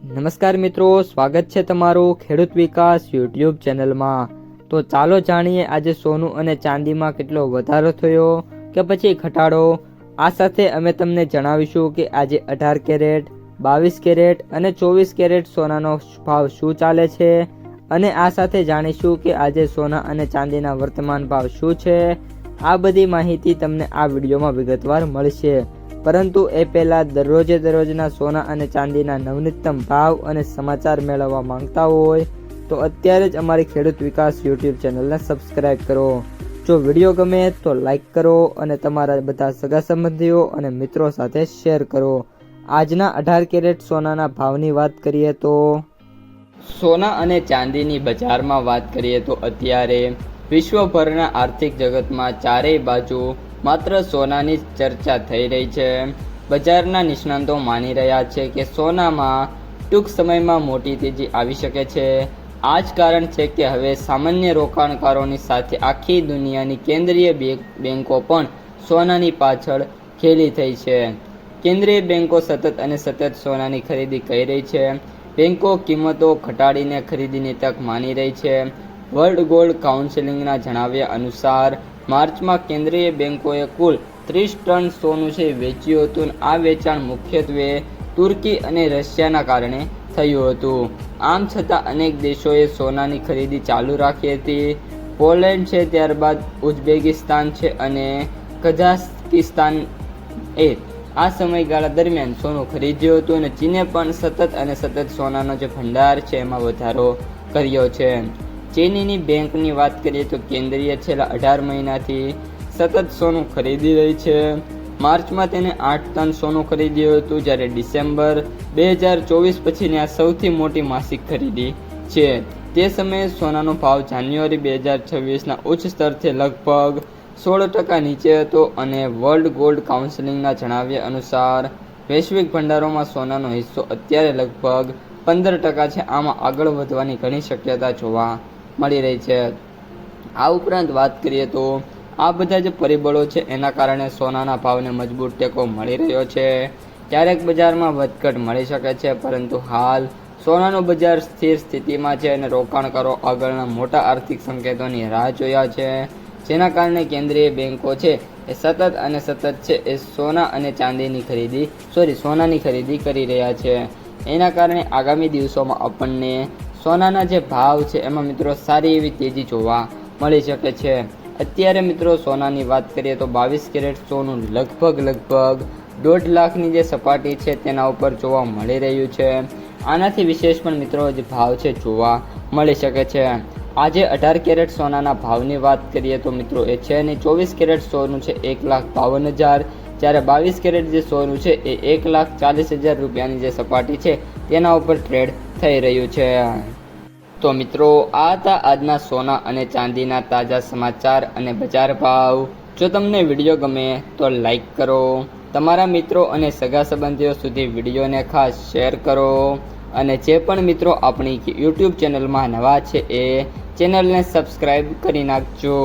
નમસ્કાર મિત્રો, સ્વાગત છે તમારું ખેડૂત વિકાસ યુટ્યુબ ચેનલમાં। તો ચાલો જાણીએ આજે સોનું અને ચાંદીમાં કેટલો વધારો થયો કે પછી ઘટાડો। આ સાથે અમે તમને જણાવીશું કે આજે 18 કેરેટ, 22 કેરેટ અને 24 કેરેટ સોનાનો ભાવ શું ચાલે છે અને આ સાથે જાણીશું કે આજે સોના અને ચાંદીના વર્તમાન ભાવ શું છે। આ બધી માહિતી તમને આ વિડીયોમાં વિગતવાર મળશે, પરંતુ એ પહેલાં દરરોજના સોના અને ચાંદીના નવનીતમ ભાવ અને સમાચાર મેળવવા માંગતા હોય તો અત્યારે જ અમારી ખેડૂત વિકાસ યુટ્યુબ ચેનલને સબસ્ક્રાઈબ કરો। જો વિડીયો ગમે તો લાઈક કરો અને તમારા બધા સગા સંબંધીઓ અને મિત્રો સાથે શેર કરો। આજના 18 કેરેટ સોનાના ભાવની વાત કરીએ તો સોના અને ચાંદીની બજારમાં વાત કરીએ તો અત્યારે વિશ્વભરના આર્થિક જગતમાં ચારેય બાજુ માત્ર સોનાની ચર્ચા થઈ રહી છે। બજારના નિષ્ણાતો માની રહ્યા છે કે સોનામાં ટૂંક સમયમાં મોટી તેજી આવી શકે છે। આ જ કારણ છે કે હવે સામાન્ય રોકાણકારોની સાથે આખી દુનિયાની કેન્દ્રીય બેન્કો પણ સોનાની પાછળ ખેલી થઈ છે। કેન્દ્રીય બેન્કો સતત સોનાની ખરીદી કરી રહી છે। બેન્કો કિંમતો ઘટાડીને ખરીદીની તક માની રહી છે। વર્લ્ડ ગોલ્ડ કાઉન્સિલના જણાવ્યા અનુસાર માર્ચમાં કેન્દ્રીય બેન્કોએ કુલ 30 ટન સોનું વેચ્યું હતું। આ વેચાણ મુખ્યત્વે તુર્કી અને રશિયાના કારણે થયું હતું। આમ છતાં અનેક દેશોએ સોનાની ખરીદી ચાલુ રાખી હતી। પોલેન્ડ છે, ત્યારબાદ ઉઝબેકિસ્તાન છે અને કઝાકિસ્તાન આ સમયગાળા દરમિયાન સોનું ખરીદ્યું હતું અને ચીને પણ સતત સોનાનો જે ભંડાર છે એમાં વધારો કર્યો છે। ચીનની બેંકની વાત કરીએ તો કેન્દ્રીય છેલ્લા 18 મહિનાથી સતત સોનું ખરીદી રહી છે। માર્ચમાં તેને 8 ટન સોનું ખરીદ્યું હતું, જ્યારે ડિસેમ્બર 2024 પછીની આ સૌથી મોટી માસિક ખરીદી છે। તે સમયે સોનાનો ભાવ જાન્યુઆરી 2026ના ઉચ્ચ સ્તરથી લગભગ 16% નીચે હતો અને વર્લ્ડ ગોલ્ડ કાઉન્સિલના જણાવ્યા અનુસાર વૈશ્વિક ભંડારોમાં સોનાનો હિસ્સો અત્યારે લગભગ 15% છે। આમાં આગળ વધવાની ઘણી શક્યતા જોવા મળી રહી છે। આ ઉપરાંત વાત કરીએ તો આ બધા જે પરિબળો છે એના કારણે સોનાના ભાવને મજબૂત ટેકો મળી રહ્યો છે। ક્યારેક બજારમાં વધઘટ મળી શકે છે, પરંતુ હાલ સોનાનું બજાર સ્થિર સ્થિતિમાં છે અને રોકાણકારો આગળના મોટા આર્થિક સંકેતોની રાહ જોયા છે, જેના કારણે કેન્દ્રીય બેન્કો છે એ સતત છે એ સોનાની ખરીદી કરી રહ્યા છે। એના કારણે આગામી દિવસોમાં આપણને સોનાના જે ભાવ છે એમાં મિત્રો સારી એવી તેજી જોવા મળી શકે છે। અત્યારે મિત્રો સોનાની વાત કરીએ તો 22 કેરેટ સોનું લગભગ 1.5 લાખની જે સપાટી છે તેના ઉપર જોવા મળી રહ્યું છે। આનાથી વિશેષ પણ મિત્રો જે ભાવ છે જોવા મળી શકે છે। આજે 18 કેરેટ સોનાના ભાવની વાત કરીએ તો મિત્રો એ છે અને 24 કેરેટ સોનું છે 1,52,000, જ્યારે 22 કેરેટ જે સોનું છે એ 1,40,000 રૂપિયાની જે સપાટી છે તેના ઉપર ટ્રેડ થઈ રહ્યું છે। તો મિત્રો આ હતા આજના સોના અને ચાંદીના તાજા સમાચાર અને બજાર ભાવ। જો તમને વિડીયો ગમે તો લાઈક કરો, તમારા મિત્રો અને સગા સંબંધીઓ સુધી વિડીયોને ખાસ શેર કરો અને જે પણ મિત્રો આપણી યુટ્યુબ ચેનલમાં નવા છે એ ચેનલને સબસ્ક્રાઈબ કરી નાખજો।